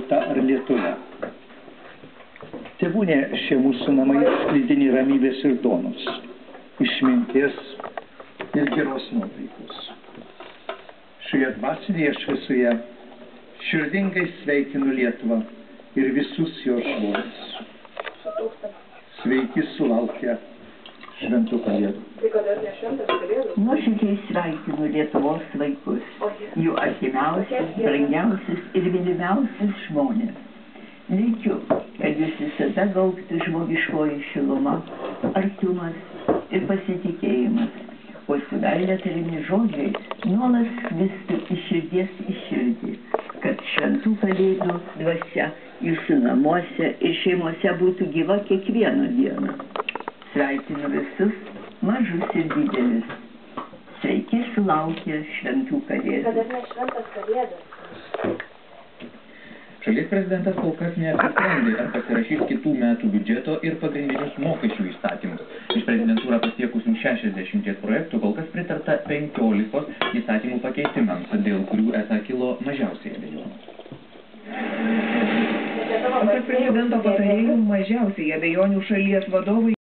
tauta ar Lietuva. Tebūnė šie mūsų namai sklidini ramybės ir donos, išminties ir geros nuotaikos. Šioje dvasinėje šviesoje širdingai sveikinu Lietuvą ir visus jos žmones. Sveiki sulaukę šventų kalėdų. Nuoširdžiai sveikinu Lietuvos vaikus, jų artimiausius, brangiausius ir mylimiausius žmonės. Linkiu, kad jūs visada gaubtų žmogiškoji šiluma, artumas ir pasitikėjimas, o su meile tariami žodžiai nuolat sklistų iš širdies į širdį, kad šventų kalėdų dvasia jūsų namuose ir šeimose būtų gyva kiekvieną dieną. Sveikinu visus, mažus ir didelius. Sveiki sulaukę šventų kalėdų. Kad ir ne šventas kalėdas. Šalies prezidentas kol kas neapsisprendė, ar pasirašys kitų metų biudžeto ir pagrindinius mokesčių įstatymus. Iš prezidentūrą pasiekusių 60 projektų kol kas pritarta 15 įstatymų pakeitimams, dėl kurių esą kilo mažiausiai abejonių. Pasak prezidento patarėjų, mažiausiai abejonių šalies vadovai